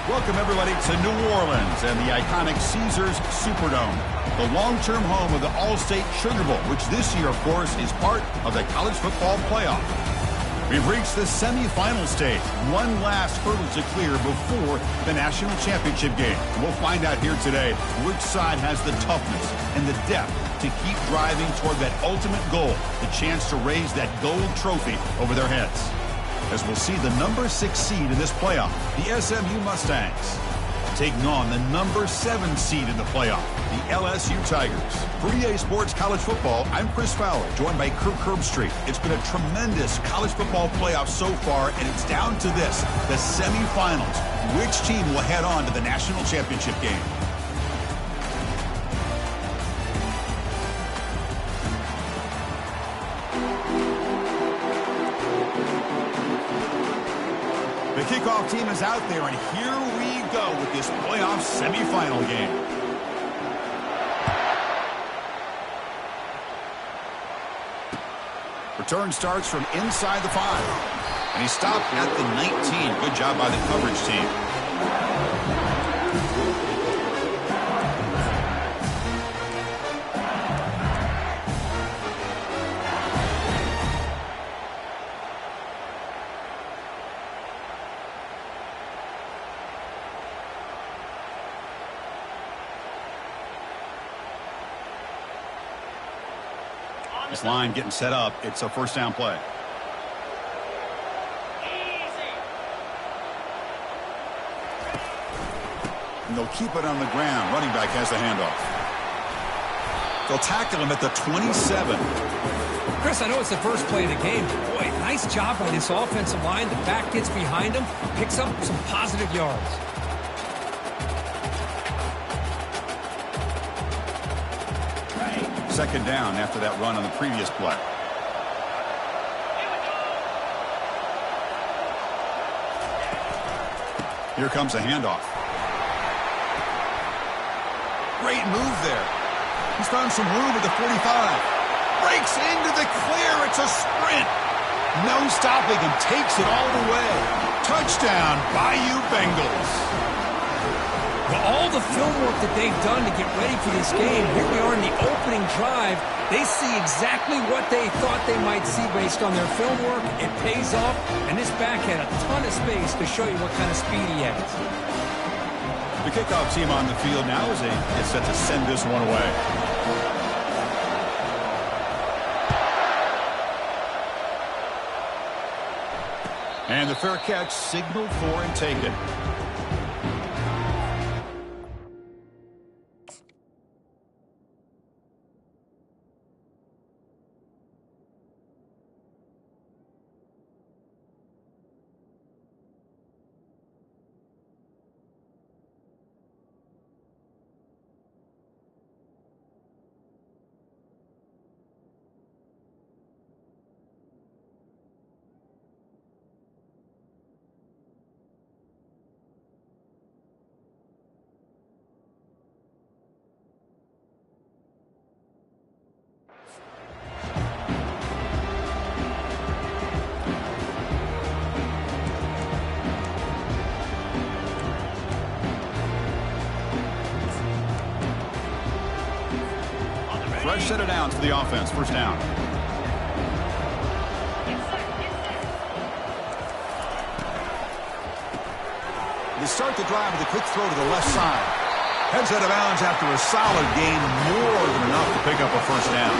Welcome, everybody, to New Orleans and the iconic Caesars Superdome, the long-term home of the All-State Sugar Bowl, which this year, of course, is part of the college football playoff. We've reached the semifinal stage, one last hurdle to clear before the national championship game. We'll find out here today which side has the toughness and the depth to keep driving toward that ultimate goal, the chance to raise that gold trophy over their heads. As we'll see the number 6 seed in this playoff, the SMU Mustangs, taking on the number 7 seed in the playoff, the LSU Tigers. For EA Sports College Football, I'm Chris Fowler, joined by Kirk Herbstreit. It's been a tremendous college football playoff so far, and it's down to this, the semifinals. Which team will head on to the national championship game? The kickoff team is out there, and here we go with this playoff semifinal game. Return starts from inside the 5, and he stopped at the 19. Good job by the coverage team. This line getting set up. It's a first down play. And they'll keep it on the ground. Running back has the handoff. They'll tackle him at the 27. Chris, I know it's the first play of the game. Boy, nice job by this offensive line. The back gets behind him, picks up some positive yards. Second down after that run on the previous play. Here comes a handoff. Great move there. He's found some room at the 45. Breaks into the clear. It's a sprint. No stopping him. Takes it all the way. Touchdown, Bayou Bengals. Well, all the film work that they've done to get ready for this game, here we are in the opening drive. They see exactly what they thought they might see based on their film work. It pays off, and this back had a ton of space to show you what kind of speed he has. The kickoff team on the field now is set to send this one away. And the fair catch signaled for and taken. Fresh set of downs for the offense. First down. They start the drive with a quick throw to the left side. Heads out of bounds after a solid gain, more than enough to pick up a first down.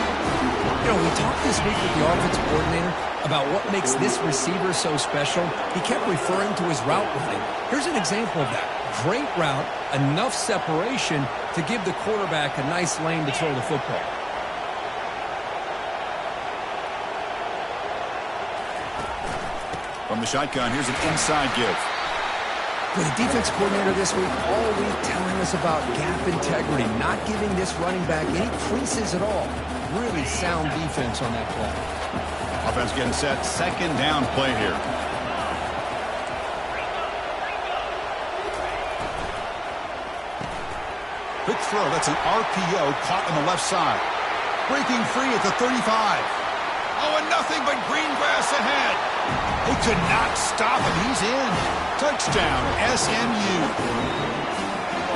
You know, we talked this week with the offensive coordinator about what makes this receiver so special. He kept referring to his route running. Here's an example of that. Great route, enough separation to give the quarterback a nice lane to throw the football. From the shotgun, here's an inside give. For the defense coordinator this week, all week telling us about gap integrity, not giving this running back any creases at all. Really sound defense on that play. Offense getting set. Second down play here. Quick throw. That's an RPO caught on the left side. Breaking free at the 35. Oh, and nothing but green grass ahead. They could not stop him. He's in. Touchdown, SMU.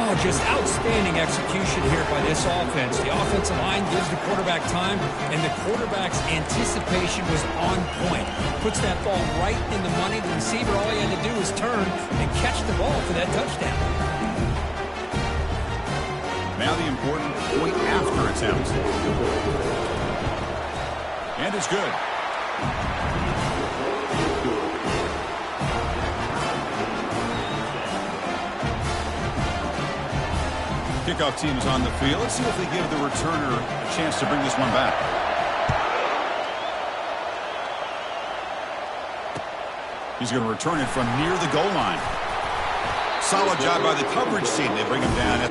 Oh, just outstanding execution here by this offense. The offensive line gives the quarterback time, and the quarterback's anticipation was on point. Puts that ball right in the money. The receiver, all he had to do was turn and catch the ball for that touchdown. Now the important point after attempt. And it's good. Kickoff team is on the field. Let's see if they give the returner a chance to bring this one back. He's going to return it from near the goal line. Solid job by the coverage team. They bring him down.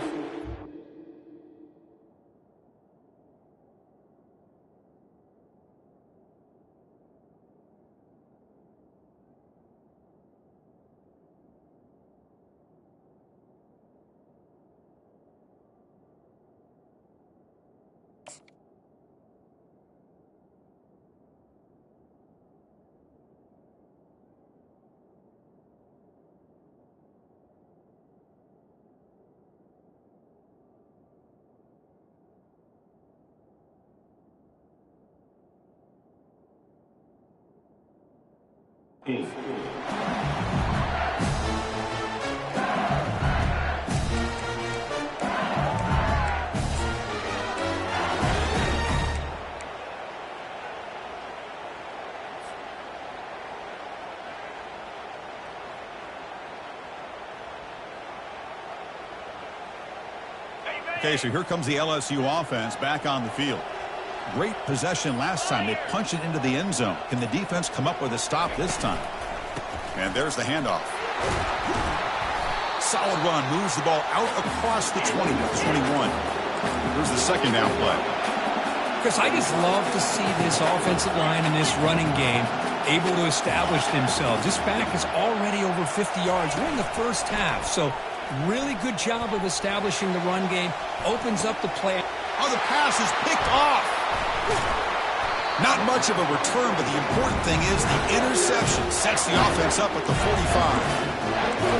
Okay, so here comes the LSU offense back on the field. Great possession last time. They punch it into the end zone. Can the defense come up with a stop this time? And there's the handoff. Solid run. Moves the ball out across the 20 to 21. Here's the second down play. Chris, I just love to see this offensive line and this running game able to establish themselves. This back is already over 50 yards. We're in the first half, so really good job of establishing the run game. Opens up the play. Oh, the pass is picked off. Not much of a return, but the important thing is the interception sets the offense up at the 45.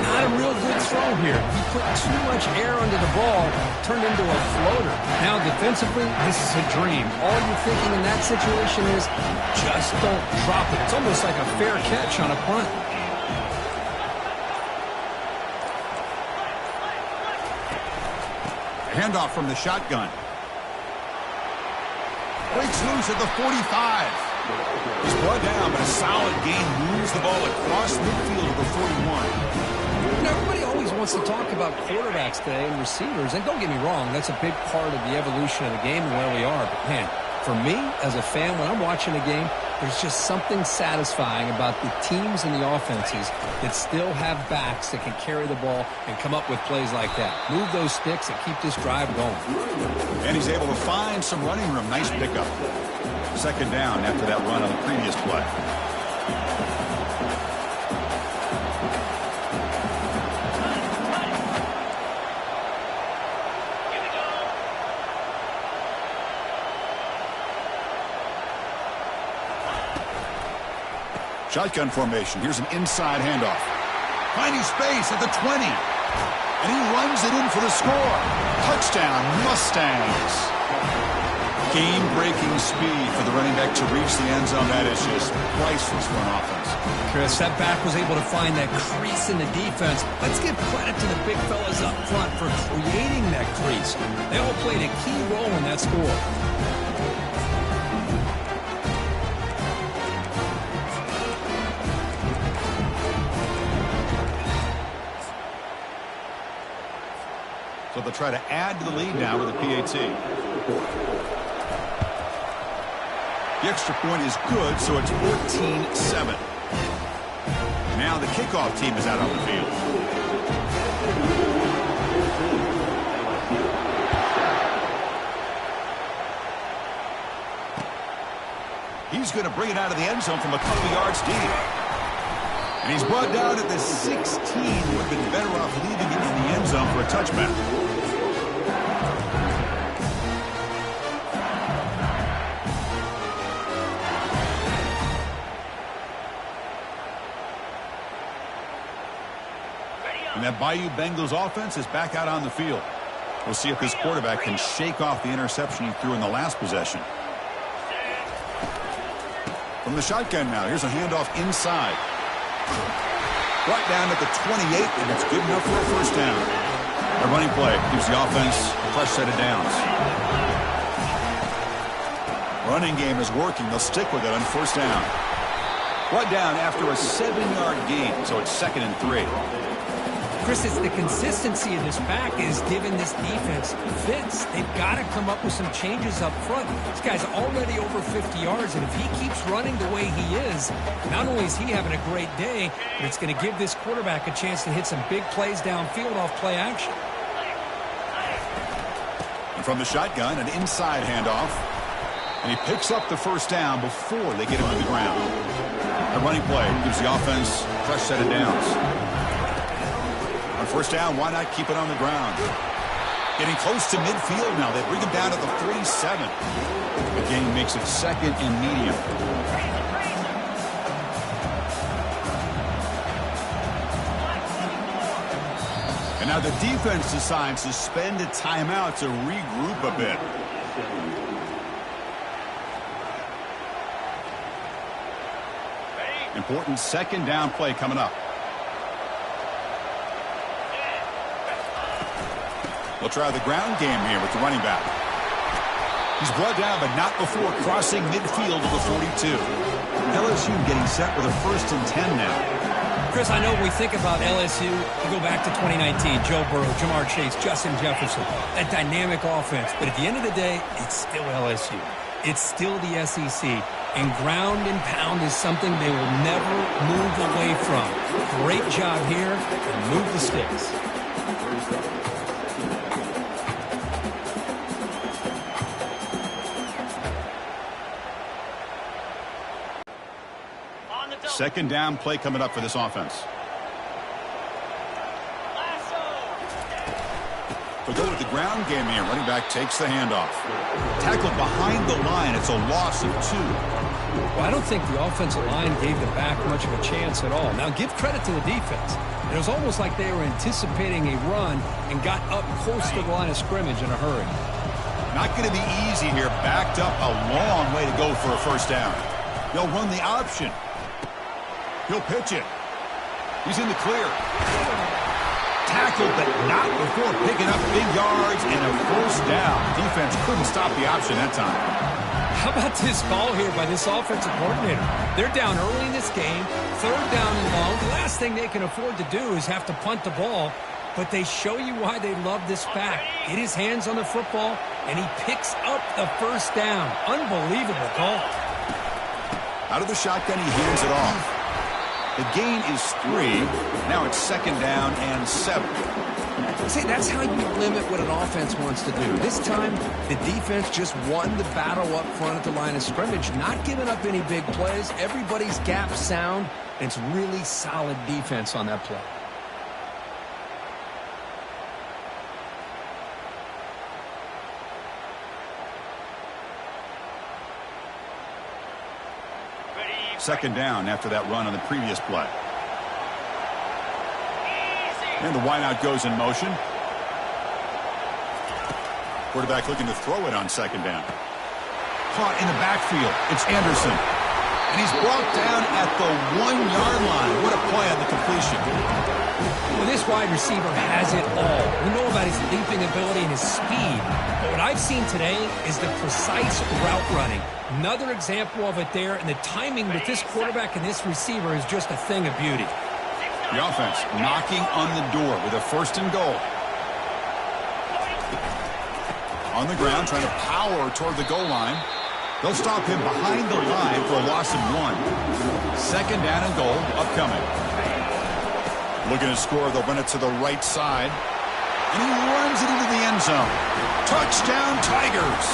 Not a real good throw here. He put too much air under the ball, turned into a floater. Now, defensively, this is a dream. All you're thinking in that situation is just don't drop it. It's almost like a fair catch on a punt. Handoff from the shotgun. Breaks loose at the 45. He's brought down, but a solid gain moves the ball across midfield to the 41. Everybody always wants to talk about quarterbacks today and receivers, and don't get me wrong, that's a big part of the evolution of the game and where we are. But, man, for me, as a fan, when I'm watching a game, there's just something satisfying about the teams and the offenses that still have backs that can carry the ball and come up with plays like that. Move those sticks and keep this drive going. And he's able to find some running room. Nice pickup. Second down after that run on the previous play. Shotgun formation. Here's an inside handoff. Finding space at the 20. And he runs it in for the score. Touchdown, Mustangs. Game-breaking speed for the running back to reach the end zone. That is just priceless for an offense. Chris, that back was able to find that crease in the defense. Let's give credit to the big fellas up front for creating that crease. They all played a key role in that score. So they'll try to add to the lead now with a PAT. The extra point is good, so it's 14-7. Now the kickoff team is out on the field. He's going to bring it out of the end zone from a couple yards deep. And he's brought down at the 16. Would have been better off leaving it in the end zone for a touchback. And that Bayou Bengals offense is back out on the field. We'll see if this quarterback can shake off the interception he threw in the last possession. From the shotgun now, here's a handoff inside. Right down at the 28, and it's good enough for a first down. A running play gives the offense a fresh set of downs. Running game is working. They'll stick with it on first down. Right down after a 7-yard gain, so it's 2nd and 3. Chris, it's the consistency of this back is giving this defense fits. They've got to come up with some changes up front. This guy's already over 50 yards, and if he keeps running the way he is, not only is he having a great day, but it's going to give this quarterback a chance to hit some big plays downfield off play action. And from the shotgun, an inside handoff. And he picks up the first down before they get him on the ground. A running play gives the offense a fresh set of downs. On first down, why not keep it on the ground? Getting close to midfield now. They bring him down to the 47. The game makes it 2nd and medium. And now the defense decides to spend a timeout to regroup a bit. Important 2nd down play coming up. They'll try the ground game here with the running back. He's brought down, but not before crossing midfield to the 42. LSU getting set with a 1st and 10 now. Chris, I know when we think about LSU, we go back to 2019, Joe Burrow, Jamar Chase, Justin Jefferson, that dynamic offense. But at the end of the day, it's still LSU. It's still the SEC. And ground and pound is something they will never move away from. Great job here, and move the sticks. Second down play coming up for this offense. They'll go with the ground game here. Running back takes the handoff. Tackled behind the line. It's a loss of 2. Well, I don't think the offensive line gave the back much of a chance at all. Now, give credit to the defense. It was almost like they were anticipating a run and got up close to the line of scrimmage in a hurry. Not going to be easy here. Backed up a long way to go for a first down. They'll run the option. He'll pitch it. He's in the clear. Tackled, but not before picking up big yards and a first down. Defense couldn't stop the option that time. How about this ball here by this offensive coordinator? They're down early in this game, 3rd down and long. The last thing they can afford to do is have to punt the ball, but they show you why they love this back. Get his hands on the football, and he picks up the first down. Unbelievable call. Out of the shotgun, he hands it off. The gain is 3. Now it's 2nd down and 7. See, that's how you limit what an offense wants to do. This time, the defense just won the battle up front at the line of scrimmage, not giving up any big plays. Everybody's gap sound. It's really solid defense on that play. Second down after that run on the previous play. And the wideout goes in motion. Quarterback looking to throw it on 2nd down. Caught in the backfield. It's Anderson. And he's brought down at the 1-yard line. What a play on the completion. Well, this wide receiver has it all. We know about his leaping ability and his speed. But what I've seen today is the precise route running. Another example of it there, and the timing with this quarterback and this receiver is just a thing of beauty. The offense knocking on the door with a 1st and goal. On the ground, trying to power toward the goal line. They'll stop him behind the line for a loss of 1. 2nd down and goal upcoming. Looking to score, they'll run it to the right side. And he runs it into the end zone. Touchdown, Tigers!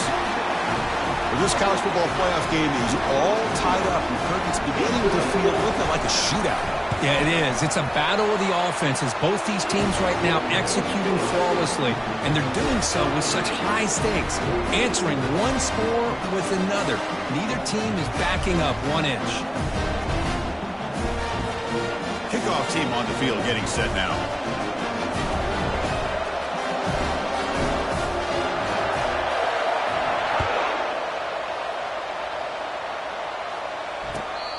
Well, this college football playoff game is all tied up. It's beginning to feel a little bit like a shootout. Yeah, it is. It's a battle of the offenses. Both these teams right now executing flawlessly, and they're doing so with such high stakes, answering one score with another. Neither team is backing up 1 inch. Kickoff team on the field getting set now.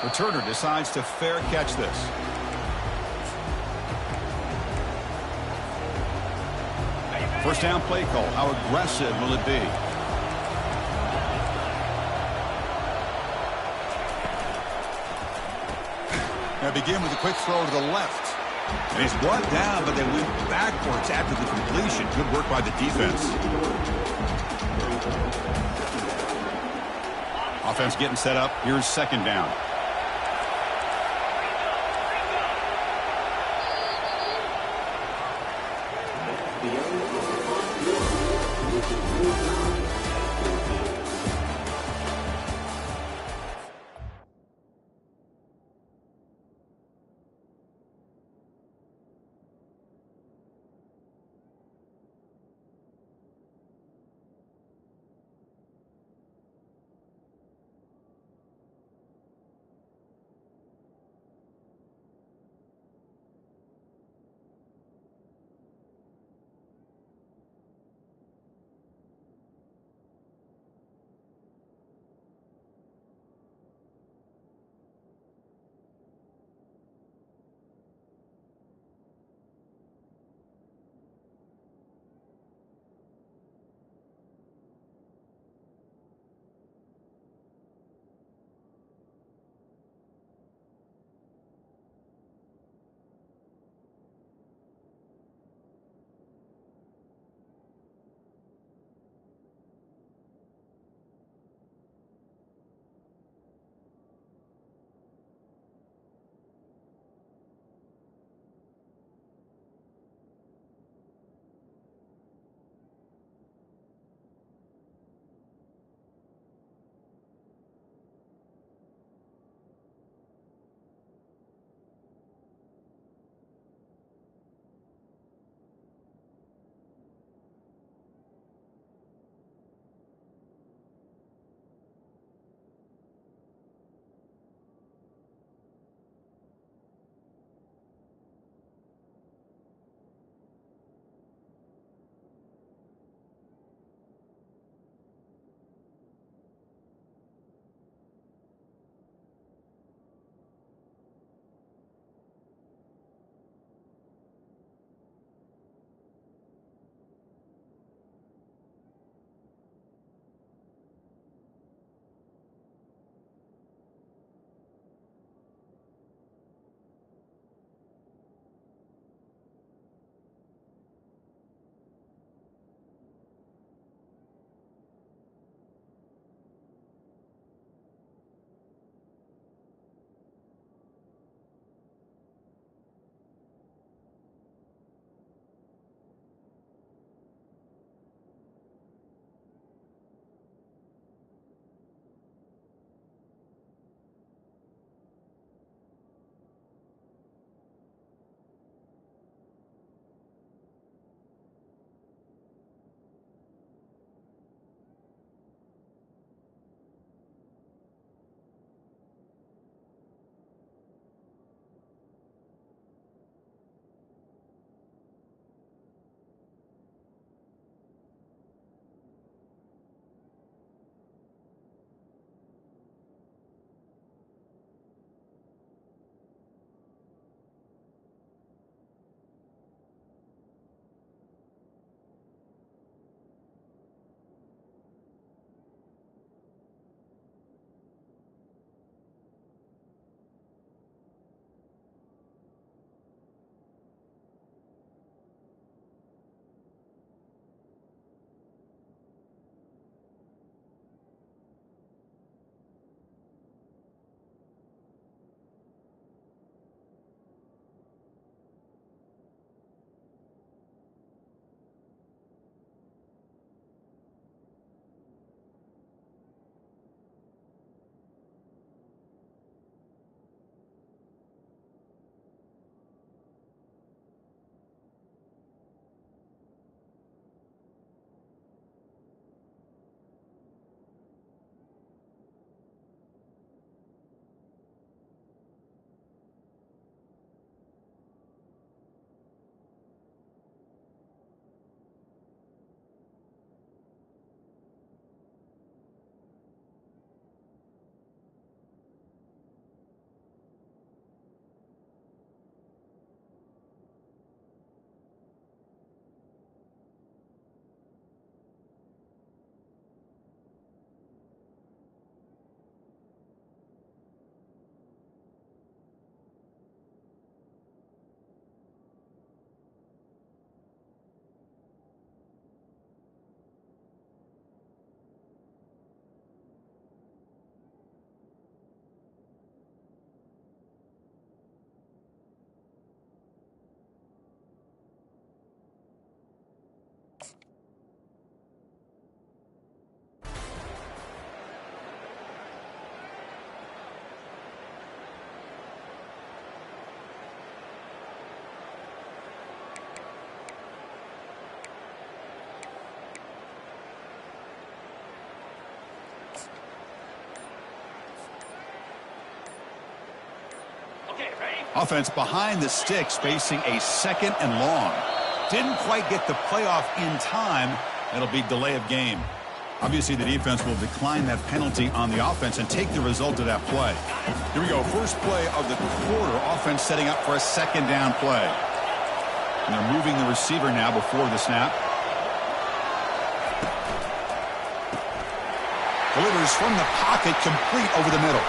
Returner decides to fair catch this. First down play call. How aggressive will it be? Now begin with a quick throw to the left. And he's brought down, but they went backwards after the completion. Good work by the defense. Offense getting set up. Here's second down. Offense behind the sticks facing a 2nd and long. Didn't quite get the playoff in time. It'll be delay of game. Obviously, the defense will decline that penalty on the offense and take the result of that play. Here we go. First play of the quarter. Offense setting up for a 2nd down play. And they're moving the receiver now before the snap. Delivers from the pocket, complete over the middle.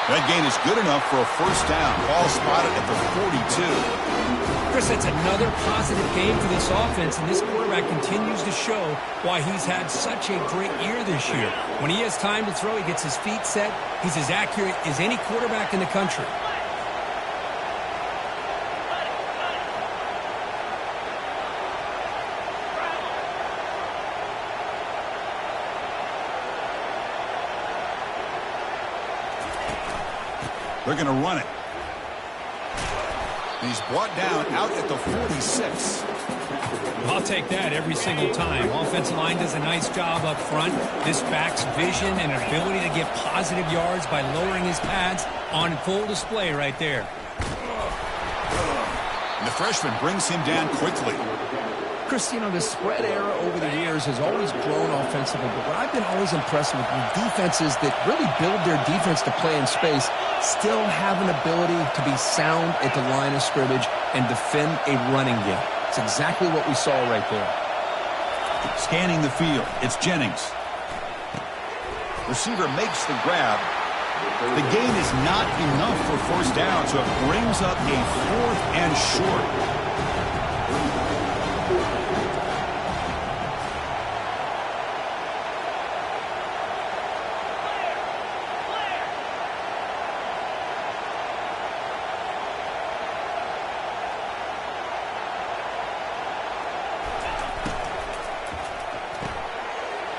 That gain is good enough for a 1st down. Ball spotted at the 42. Chris, it's another positive game for this offense, and this quarterback continues to show why he's had such a great year this year. When he has time to throw, he gets his feet set. He's as accurate as any quarterback in the country. They're going to run it. He's brought down out at the 46. I'll take that every single time. Offensive line does a nice job up front. This back's vision and ability to get positive yards by lowering his pads on full display right there. And the freshman brings him down quickly. Chris, you know, the spread era over the years has always grown offensively, but what I've been always impressed with defenses that really build their defense to play in space still have an ability to be sound at the line of scrimmage and defend a running game. It's exactly what we saw right there. Scanning the field, it's Jennings. Receiver makes the grab. The gain is not enough for 1st down, so it brings up a 4th and short.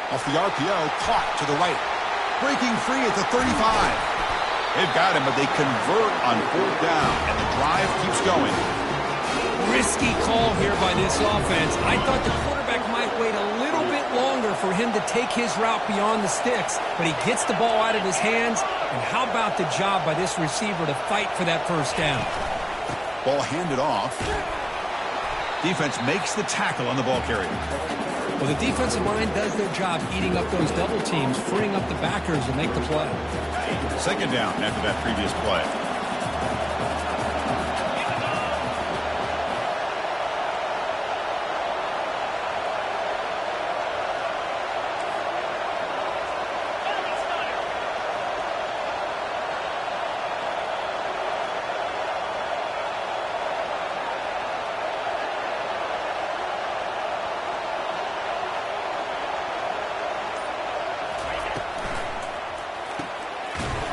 Off the RPO, caught to the right. Breaking free at the 35. They've got him, but they convert on 4th down, and the drive keeps going. Risky call here by this offense. I thought the quarterback might wait a little bit longer for him to take his route beyond the sticks, but he gets the ball out of his hands, and how about the job by this receiver to fight for that 1st down? Ball handed off. Defense makes the tackle on the ball carrier. Well, the defensive line does their job eating up those double teams, freeing up the backers to make the play. 2nd down after that previous play.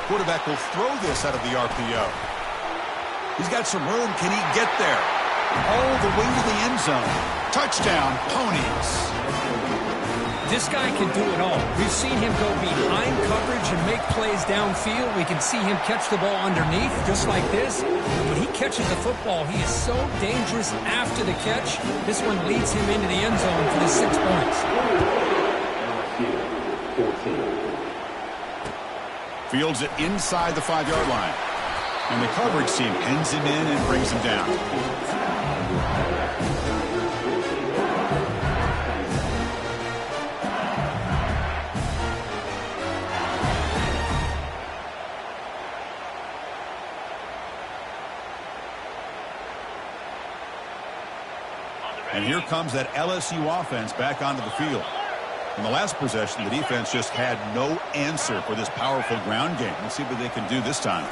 Quarterback will throw this out of the RPO. He's got some room. Can he get there? All the way to the end zone. Touchdown, Ponies. This guy can do it all. We've seen him go behind coverage and make plays downfield. We can see him catch the ball underneath, just like this. When he catches the football, he is so dangerous after the catch. This one leads him into the end zone for the 6 points. Fields it inside the 5-yard line. And the coverage team pins him in and brings him down. And here comes that LSU offense back onto the field. In the last possession, the defense just had no answer for this powerful ground game. Let's see what they can do this time.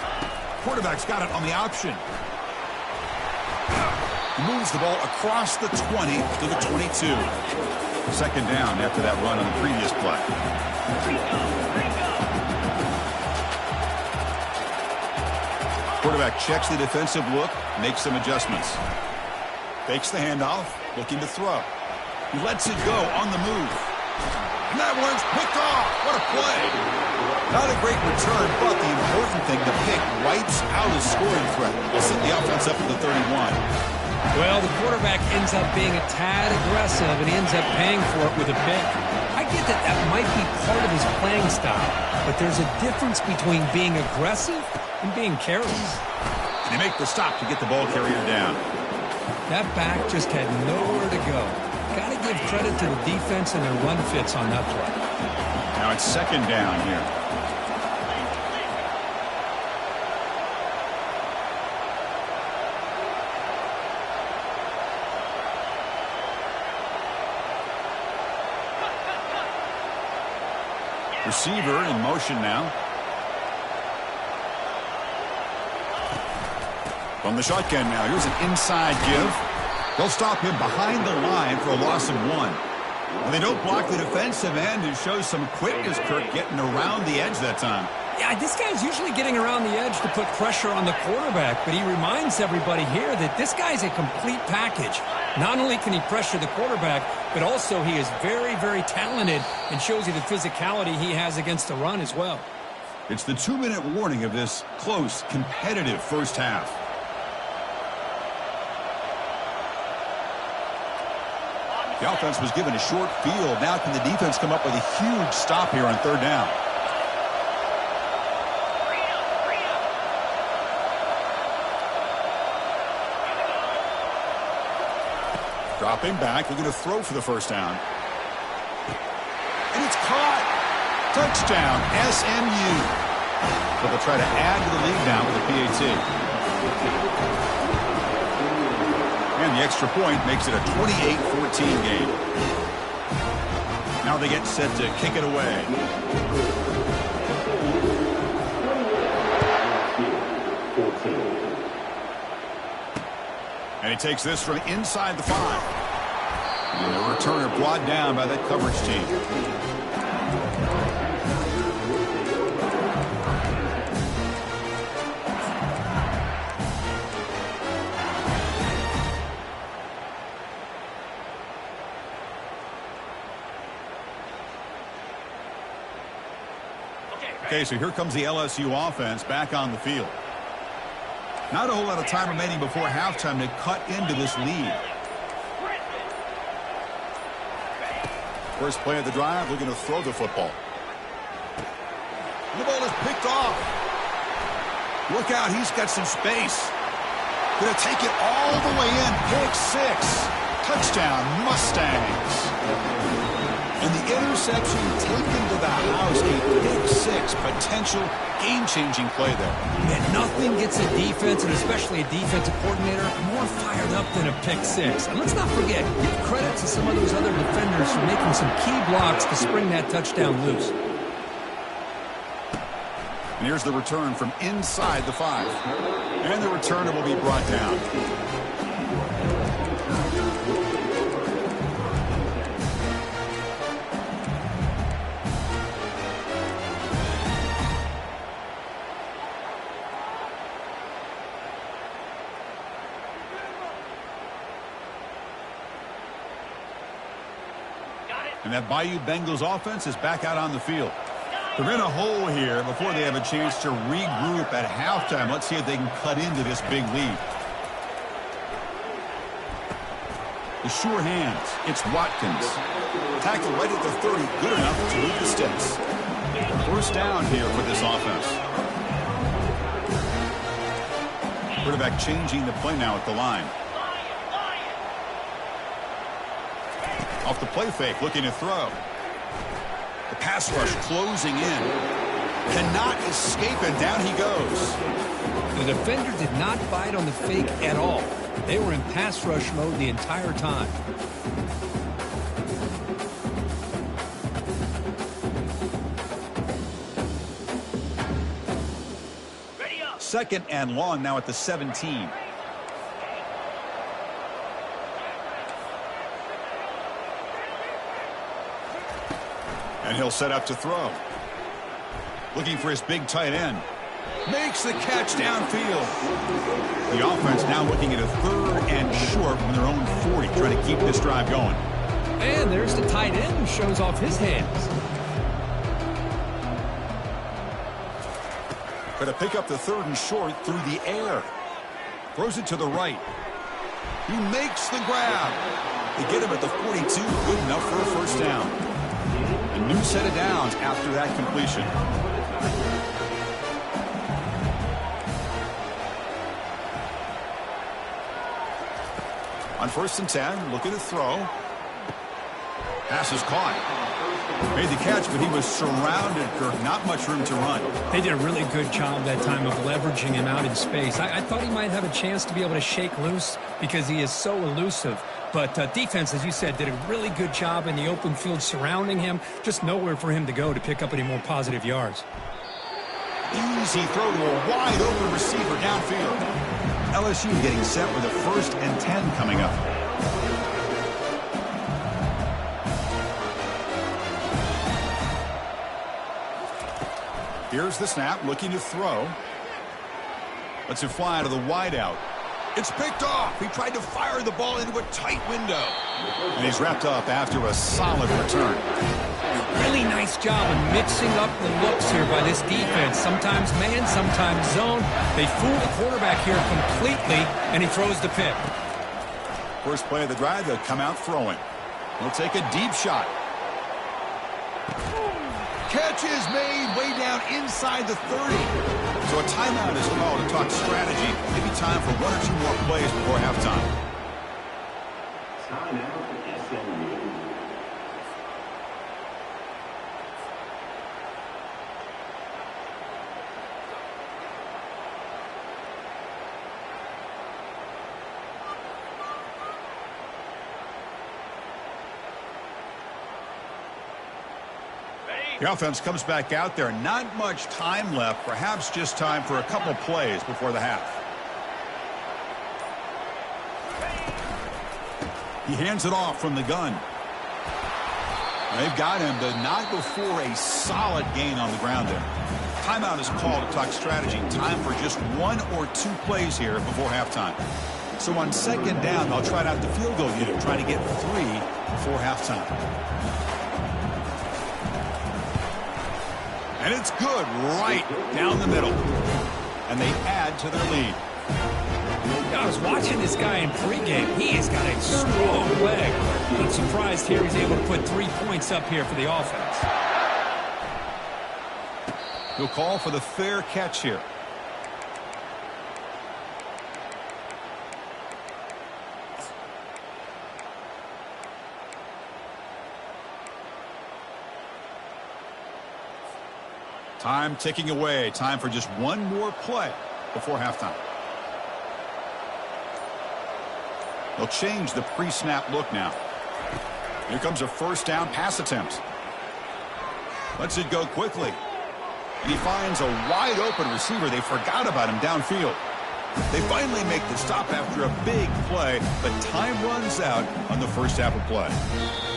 Quarterback's got it on the option. He moves the ball across the 20 to the 22. 2nd down after that run on the previous play. Quarterback checks the defensive look, makes some adjustments. Fakes the handoff, looking to throw. He lets it go on the move. And that one's picked off. What a play. Not a great return, but the important thing, the pick wipes out a scoring threat. They'll set the offense up at the 31. Well, the quarterback ends up being a tad aggressive, and he ends up paying for it with a pick. I get that that might be part of his playing style, but there's a difference between being aggressive and being careless. They make the stop to get the ball carrier down. That back just had nowhere to go. Got to give credit to the defense and their run fits on that play. Now it's second down here. Receiver in motion now. From the shotgun now, here's an inside give. They'll stop him behind the line for a loss of 1. And they don't block the defensive end and show some quickness, Kirk, getting around the edge that time. Yeah, this guy's usually getting around the edge to put pressure on the quarterback, but he reminds everybody here that this guy's a complete package. Not only can he pressure the quarterback, but also he is very, very talented and shows you the physicality he has against the run as well. It's the 2-minute warning of this close, competitive first half. The offense was given a short field. Now can the defense come up with a huge stop here on third down? Dropping back. They're going to throw for the first down. And it's caught. Touchdown, SMU. But they'll try to add to the lead now with a PAT. And the extra point makes it a 28-14 game. Now they get set to kick it away. And he takes this from inside the 5. And the returner brought down by that coverage team. Okay, so here comes the LSU offense back on the field. Not a whole lot of time remaining before halftime to cut into this lead. First play of the drive, looking to throw the football. The ball is picked off. Look out, he's got some space. Going to take it all the way in. Pick 6. Touchdown, Mustangs. And the interception taken to the house, a pick 6, potential game-changing play there. Yeah, nothing gets a defense, and especially a defensive coordinator, more fired up than a pick 6. And let's not forget, give credit to some of those other defenders for making some key blocks to spring that touchdown loose. And here's the return from inside the 5. And the returner will be brought down. And that Bayou Bengals offense is back out on the field. They're in a hole here before they have a chance to regroup at halftime. Let's see if they can cut into this big lead. The sure hands. It's Watkins. Tackle right at the 30. Good enough to move the sticks. First down here for this offense. Quarterback changing the play now at the line. Off the play fake, looking to throw. The pass rush closing in. Cannot escape, and down he goes. The defender did not bite on the fake at all. They were in pass rush mode the entire time. Second and long now at the 17. And he'll set up to throw. Looking for his big tight end. Makes the catch downfield. The offense now looking at a 3rd and short from their own 40, trying to keep this drive going. And there's the tight end who shows off his hands. But to pick up the 3rd and short through the air. Throws it to the right. He makes the grab. They get him at the 42. Good enough for a first down. A new set of downs after that completion. first and 10, looking to throw. Pass is caught. Made the catch, but he was surrounded, Kirk. Not much room to run. They did a really good job that time of leveraging him out in space. I thought he might have a chance to be able to shake loose because he is so elusive. But defense, as you said, did a really good job in the open field surrounding him. Just nowhere for him to go to pick up any more positive yards. Easy throw to a wide-open receiver downfield. LSU getting set with a first and 10 coming up. Here's the snap, looking to throw. Lets it fly to the wideout. It's picked off. He tried to fire the ball into a tight window. And he's wrapped up after a solid return. Really nice job of mixing up the looks here by this defense. Sometimes man, sometimes zone. They fool the quarterback here completely, and he throws the pick. First play of the drive, they'll come out throwing. He'll take a deep shot. Catch is made way down inside the 30. So a timeout is called to talk strategy. Maybe time for one or two more plays before halftime. Timeout, SMU. The offense comes back out there. Not much time left. Perhaps just time for a couple plays before the half. He hands it off from the gun. They've got him, but not before a solid gain on the ground there. Timeout is called to talk strategy. Time for just one or two plays here before halftime. So on second down, they'll try out the field goal unit, trying to get 3 before halftime. And it's good right down the middle. And they add to their lead. I was watching this guy in pregame. He has got a strong leg. I'm surprised here he's able to put 3 points up here for the offense. He'll call for the fair catch here. Time ticking away. Time for just one more play before halftime. They'll change the pre-snap look now. Here comes a first down pass attempt. Lets it go quickly. And he finds a wide open receiver. They forgot about him downfield. They finally make the stop after a big play, but time runs out on the first half of play.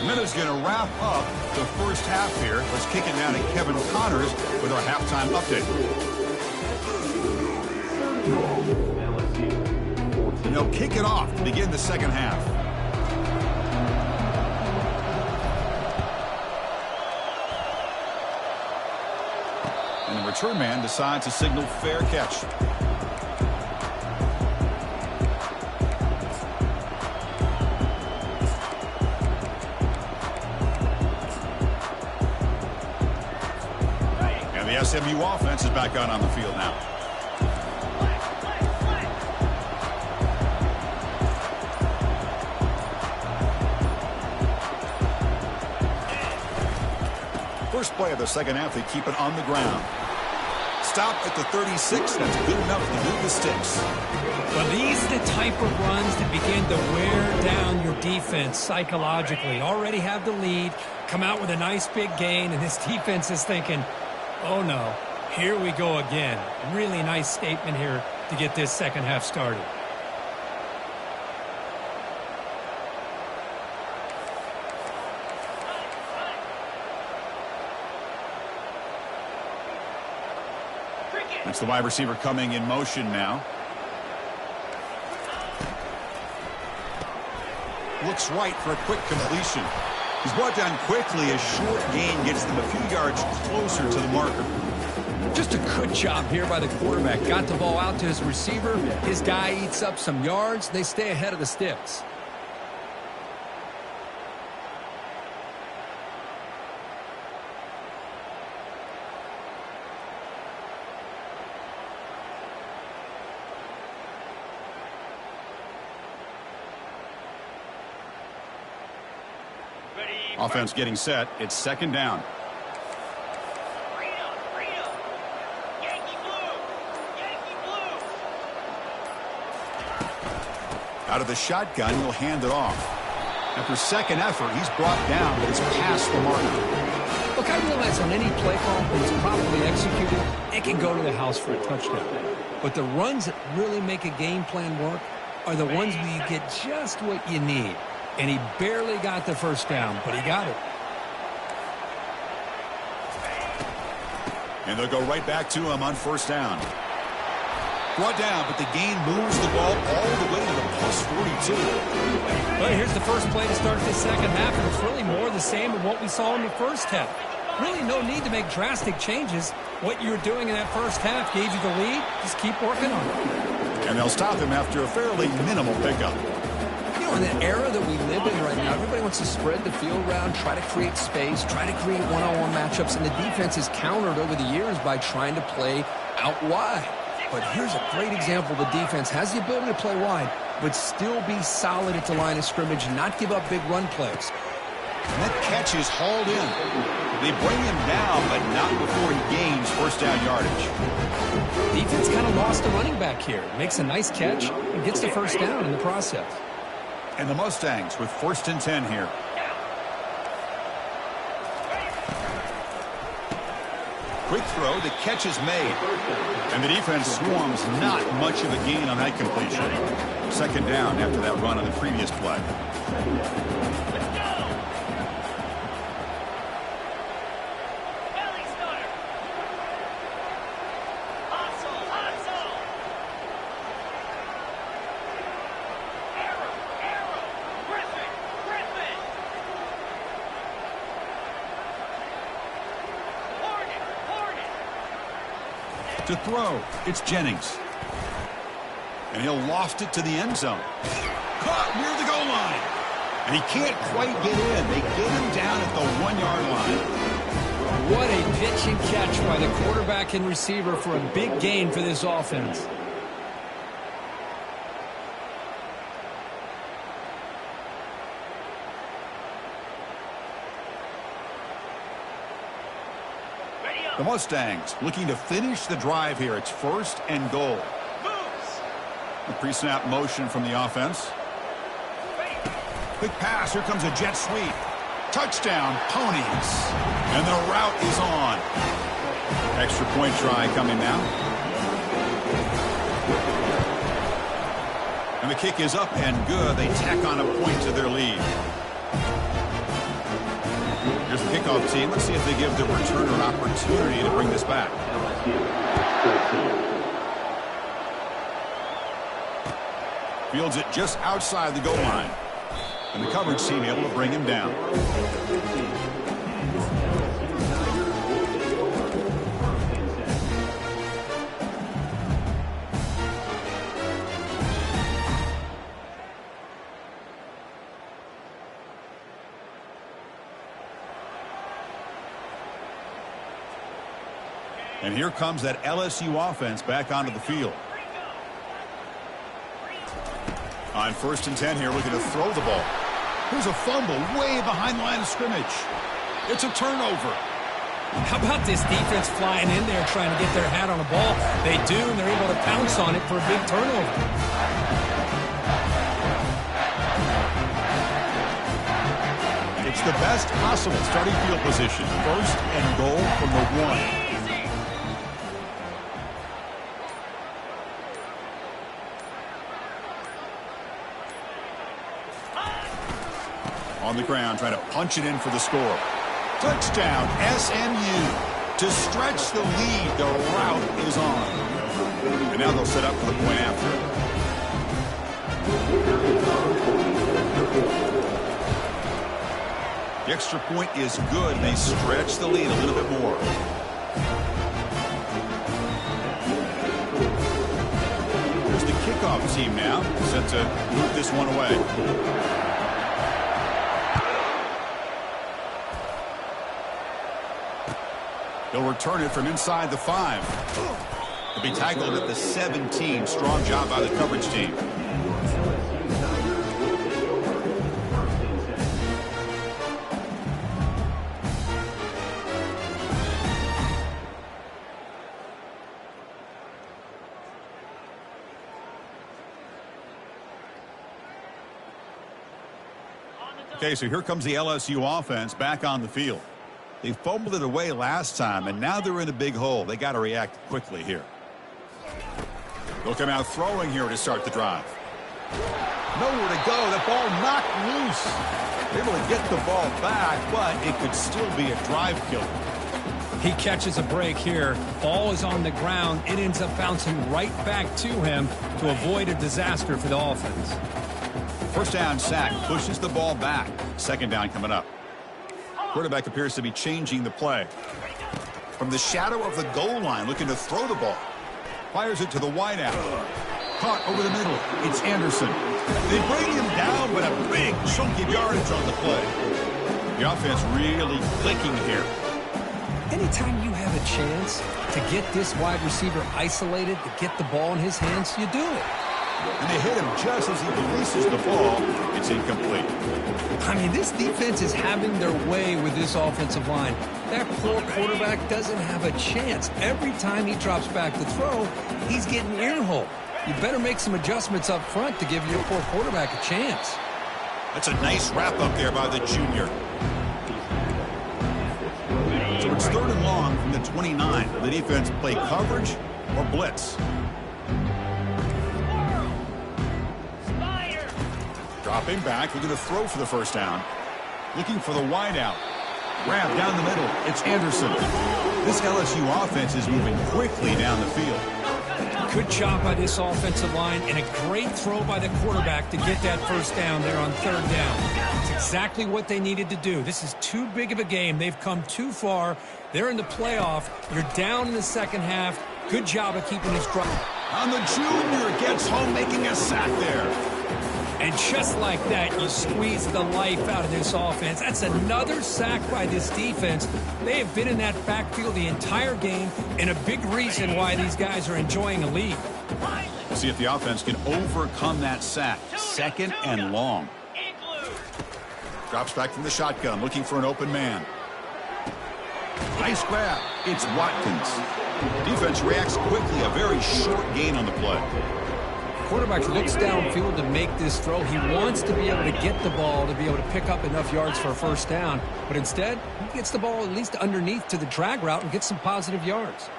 Minutes going to wrap up the first half here. Let's kick it down to Kevin Connors with our halftime update. And they'll kick it off to begin the second half. And the return man decides to signal fair catch. The SMU offense is back out on the field now. First play of the second half, they keep it on the ground. Stop at the 36. That's good enough to move the sticks. Well, these are the type of runs that begin to wear down your defense psychologically. Already have the lead, come out with a nice big gain, and this defense is thinking, oh no, here we go again. Really nice statement here to get this second half started. That's the wide receiver coming in motion now. Looks right for a quick completion. He's brought down quickly. A short gain gets them a few yards closer to the marker. Just a good job here by the quarterback. Got the ball out to his receiver. His guy eats up some yards. They stay ahead of the sticks. Offense getting set. It's second down. Out of the shotgun, he'll hand it off. After second effort, he's brought down, but it's past the marker. Look, I realize on any play call that's properly executed, it can go to the house for a touchdown. But the runs that really make a game plan work are the ones where you get just what you need. And he barely got the first down, but he got it. And they'll go right back to him on first down. Brought down, but the gain moves the ball all the way to the plus 42. Well, here's the first play to start this second half, and it's really more the same of what we saw in the first half. Really no need to make drastic changes. What you were doing in that first half gave you the lead. Just keep working on it. And they'll stop him after a fairly minimal pickup. You know, in the era that we live in right now, everybody wants to spread the field around, try to create space, try to create one-on-one matchups, and the defense is countered over the years by trying to play out wide. But here's a great example. The defense has the ability to play wide, but still be solid at the line of scrimmage and not give up big run plays. And that catch is hauled in. They bring him down, but not before he gains first down yardage. Defense kind of lost a running back here. Makes a nice catch and gets the first down in the process. And the Mustangs with first and 10 here. Quick throw, the catch is made. And the defense swarms, not much of a gain on that completion. Second down after that run on the previous play. To throw, it's Jennings. And he'll loft it to the end zone. Caught near the goal line. And he can't quite get in. They get him down at the 1-yard line. What a pitch and catch by the quarterback and receiver for a big gain for this offense. The Mustangs looking to finish the drive here. It's first and goal. The pre-snap motion from the offense. Quick pass. Here comes a jet sweep. Touchdown, Ponies. And the route is on. Extra point try coming now. And the kick is up and good. They tack on a point to their lead. Here's the kickoff team. Let's see if they give the returner an opportunity to bring this back. Fields it just outside the goal line. And the coverage team able to bring him down. And here comes that LSU offense back onto the field. On first and 10 here, looking to throw the ball. Here's a fumble way behind the line of scrimmage. It's a turnover. How about this defense flying in there trying to get their hat on the ball? They do, and they're able to pounce on it for a big turnover. It's the best possible starting field position. First and goal from the 1. On the ground, trying to punch it in for the score. Touchdown, SMU. To stretch the lead, the route is on. And now they'll set up for the point after. The extra point is good. They stretch the lead a little bit more. Here's the kickoff team now, set to move this one away. They'll return it from inside the 5. They'll be tackled at the 17. Strong job by the coverage team. Okay, so here comes the LSU offense back on the field. They fumbled it away last time, and now they're in a big hole. They got to react quickly here. They'll come out throwing here to start the drive. Nowhere to go. The ball knocked loose. Able to get the ball back, but it could still be a drive killer. He catches a break here. Ball is on the ground. It ends up bouncing right back to him to avoid a disaster for the offense. First down sack pushes the ball back. Second down coming up. Quarterback appears to be changing the play. From the shadow of the goal line, looking to throw the ball. Fires it to the wideout. Caught over the middle. It's Anderson. They bring him down, but a big chunk of yardage on the play. The offense really clicking here. Anytime you have a chance to get this wide receiver isolated, to get the ball in his hands, you do it. And they hit him just as he releases the ball. It's incomplete. I mean, this defense is having their way with this offensive line. That poor quarterback doesn't have a chance. Every time he drops back to throw, he's getting earholed. You better make some adjustments up front to give your poor quarterback a chance. That's a nice wrap up there by the junior. So it's 3rd and long from the 29. The defense play coverage or blitz. Dropping back, looking to throw for the first down. Looking for the wideout. Grab down the middle. It's Anderson. This LSU offense is moving quickly down the field. Good job by this offensive line and a great throw by the quarterback to get that first down there on 3rd down. It's exactly what they needed to do. This is too big of a game. They've come too far. They're in the playoff. You're down in the second half. Good job of keeping this drive. On the junior, gets home making a sack there. And just like that, you squeeze the life out of this offense. That's another sack by this defense. They have been in that backfield the entire game, and a big reason why these guys are enjoying a lead. We'll see if the offense can overcome that sack. 2nd and long. Drops back from the shotgun, looking for an open man. Nice grab. It's Watkins. Defense reacts quickly. A very short gain on the play. Quarterback looks downfield to make this throw. He wants to be able to get the ball to be able to pick up enough yards for a first down. But instead, he gets the ball at least underneath to the drag route and gets some positive yards.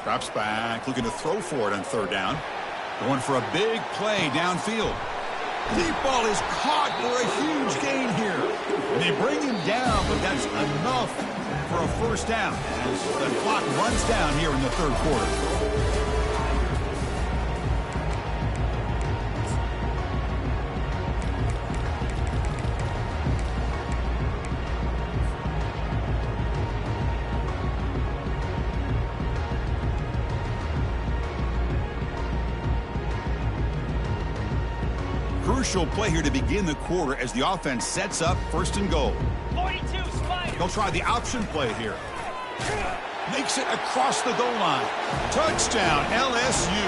Drops back, looking to throw for it on 3rd down. Going for a big play downfield. Deep ball is caught for a huge gain here. And they bring him down, but that's enough for a first down as the clock runs down here in the 3rd quarter. Crucial play here to begin the quarter as the offense sets up 1st and goal. 42, Spider. They'll try the option play here. Makes it across the goal line. Touchdown, LSU.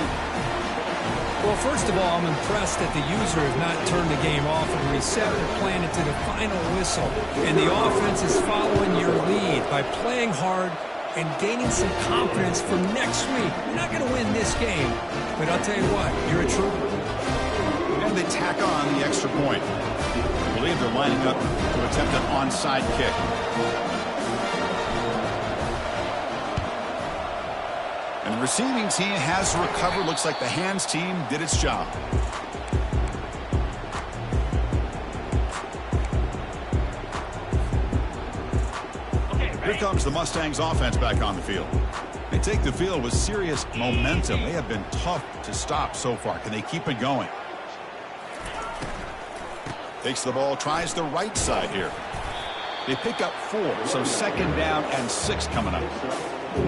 Well, first of all, I'm impressed that the user has not turned the game off and the receptor planted to the final whistle. And the offense is following your lead by playing hard and gaining some confidence for next week. You're not going to win this game, but I'll tell you what, you're a trooper. And they tack on the extra point. I believe they're lining up to attempt an onside kick. And the receiving team has recovered. Looks like the hands team did its job. Here comes the Mustangs offense back on the field. They take the field with serious momentum. They have been tough to stop so far. Can they keep it going? Takes the ball, tries the right side here. They pick up 4, so 2nd down and 6 coming up.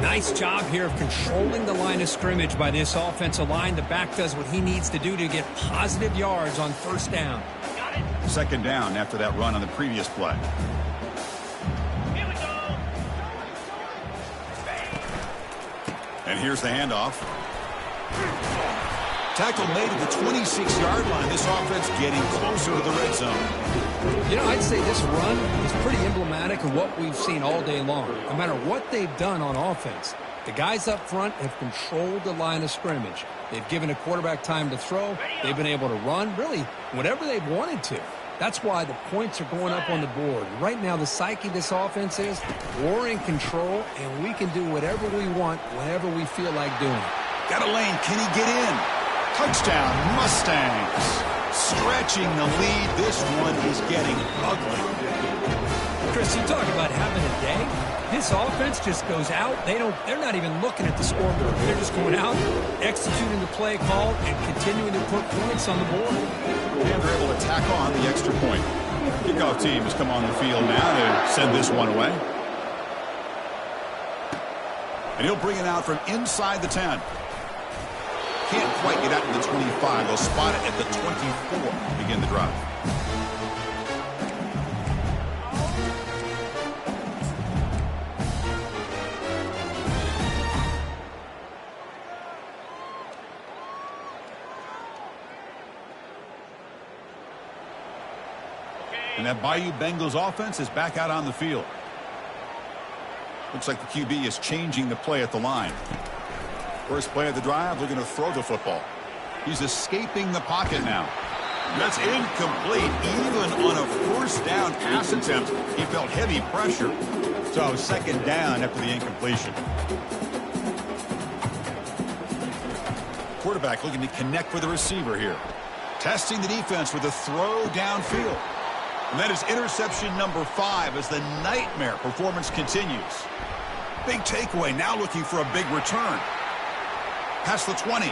Nice job here of controlling the line of scrimmage by this offensive line. The back does what he needs to do to get positive yards on 1st down. 2nd down after that run on the previous play. Here we go. And here's the handoff. Tackle made at the 26-yard line. This offense getting closer to the red zone. You know, I'd say this run is pretty emblematic of what we've seen all day long. No matter what they've done on offense, The guys up front have controlled the line of scrimmage. They've given a quarterback time to throw. They've been able to run, really, whatever they've wanted to. That's why the points are going up on the board. Right now, the psyche of this offense is we're in control, and we can do whatever we want whenever we feel like doing it. Got a lane. Can he get in? Touchdown, Mustangs. Stretching the lead. This one is getting ugly. Chris, you talk about having a day. This offense just goes out. They're not even looking at the scoreboard. They're just going out, executing the play call, and continuing to put points on the board. And they're able to tack on the extra point. Kickoff team has come on the field now to send this one away. And he'll bring it out from inside the 10. Can't quite get out to the 25. They'll spot it at the 24 to begin the drive. And that Bayou Bengals offense is back out on the field. Looks like the QB is changing the play at the line. First play of the drive, looking to throw the football. He's escaping the pocket now. That's incomplete. Even on a first down pass attempt, he felt heavy pressure. So second down after the incompletion. Quarterback looking to connect with the receiver here. Testing the defense with a throw downfield. And that is interception number 5 as the nightmare performance continues. Big takeaway, now looking for a big return. Past the 20.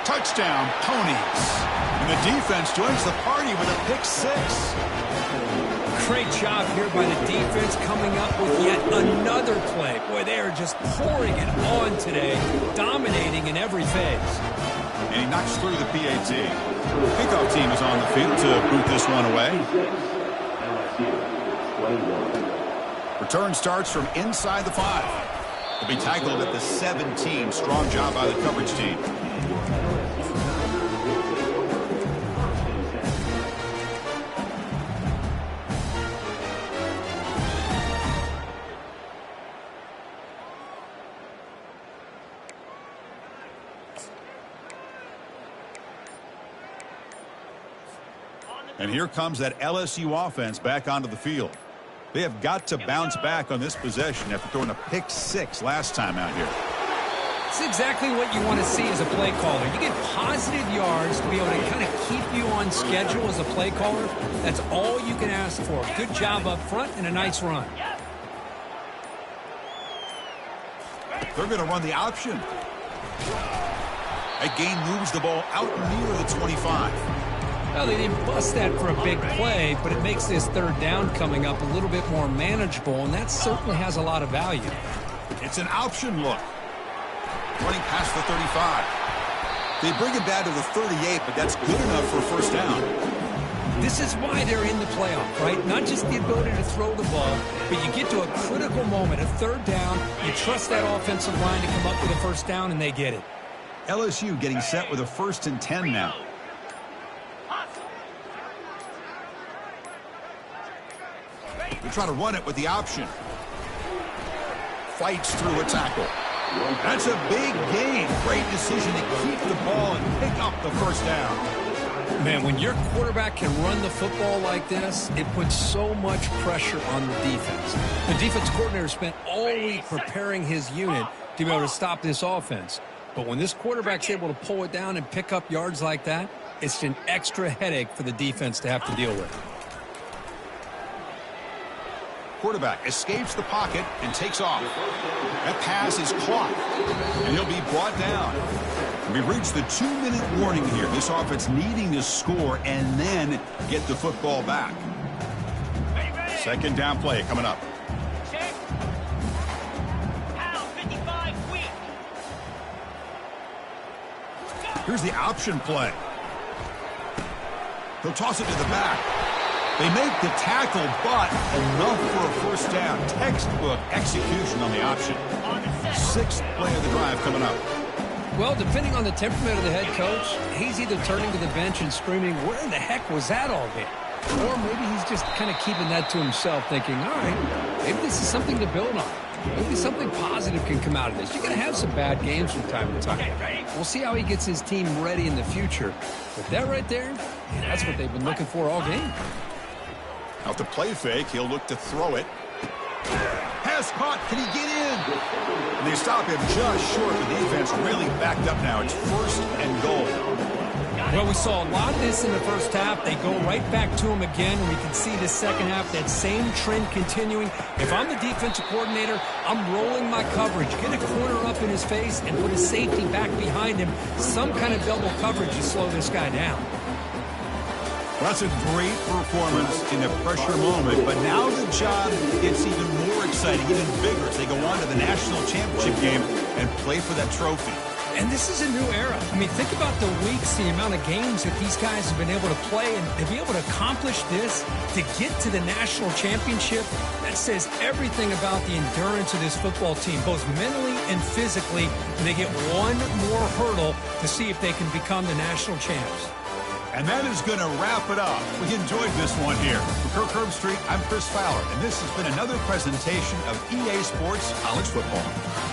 Touchdown, Ponies. And the defense joins the party with a pick 6. Great job here by the defense coming up with yet another play. Boy, they are just pouring it on today, dominating in every phase. And he knocks through the PAT. Kickoff team is on the field to boot this one away. Return starts from inside the 5. He'll be tackled at the 17. Strong job by the coverage team. And here comes that LSU offense back onto the field. They have got to bounce back on this possession after throwing a pick 6 last time out here. It's exactly what you want to see as a play caller. You get positive yards to be able to kind of keep you on schedule as a play caller. That's all you can ask for. Good job up front and a nice run. They're going to run the option. That gain moves the ball out near the 25. Well, they didn't bust that for a big play, but it makes this third down coming up a little bit more manageable, and that certainly has a lot of value. It's an option look. Running past the 35. They bring it down to the 38, but that's good enough for a first down. This is why they're in the playoff, right? Not just the ability to throw the ball, but you get to a critical moment, a third down, you trust that offensive line to come up with a first down, and they get it. LSU getting set with a 1st and 10 now. They try to run it with the option. Fights through a tackle. That's a big gain. Great decision to keep the ball and pick up the first down. Man, when your quarterback can run the football like this, it puts so much pressure on the defense. The defense coordinator spent all week preparing his unit to be able to stop this offense. But when this quarterback's able to pull it down and pick up yards like that, it's an extra headache for the defense to have to deal with. Quarterback escapes the pocket and takes off. That pass is caught, and he'll be brought down. We reach the 2-minute warning here. This offense needing to score and then get the football back. Second down play coming up. Check. Pound 55 quick. Here's the option play. He'll toss it to the back. They make the tackle, but enough for a first down. Textbook execution on the option. 6th play of the drive coming up. Well, depending on the temperament of the head coach, he's either turning to the bench and screaming, where in the heck was that all day? Or maybe he's just kind of keeping that to himself, thinking, all right, maybe this is something to build on. Maybe something positive can come out of this. You're going to have some bad games from time to time. We'll see how he gets his team ready in the future. But that right there, that's what they've been looking for all game. Off the play fake, he'll look to throw it. Pass caught. Can he get in? And they stop him just short. The defense really backed up now. It's 1st and goal. Well, we saw a lot of this in the first half. They go right back to him again, and we can see the second half, that same trend continuing. If I'm the defensive coordinator, I'm rolling my coverage. Get a corner up in his face and put a safety back behind him. Some kind of double coverage to slow this guy down. Well, that's a great performance in the pressure moment, but now the job gets even more exciting, even bigger as they go on to the national championship game and play for that trophy. And this is a new era. I mean, think about the weeks, the amount of games that these guys have been able to play, and to be able to accomplish this, to get to the national championship, that says everything about the endurance of this football team, both mentally and physically. And they get one more hurdle to see if they can become the national champs. And that is going to wrap it up. We enjoyed this one here. For Kirk Herbstreit, I'm Chris Fowler, and this has been another presentation of EA Sports College Football.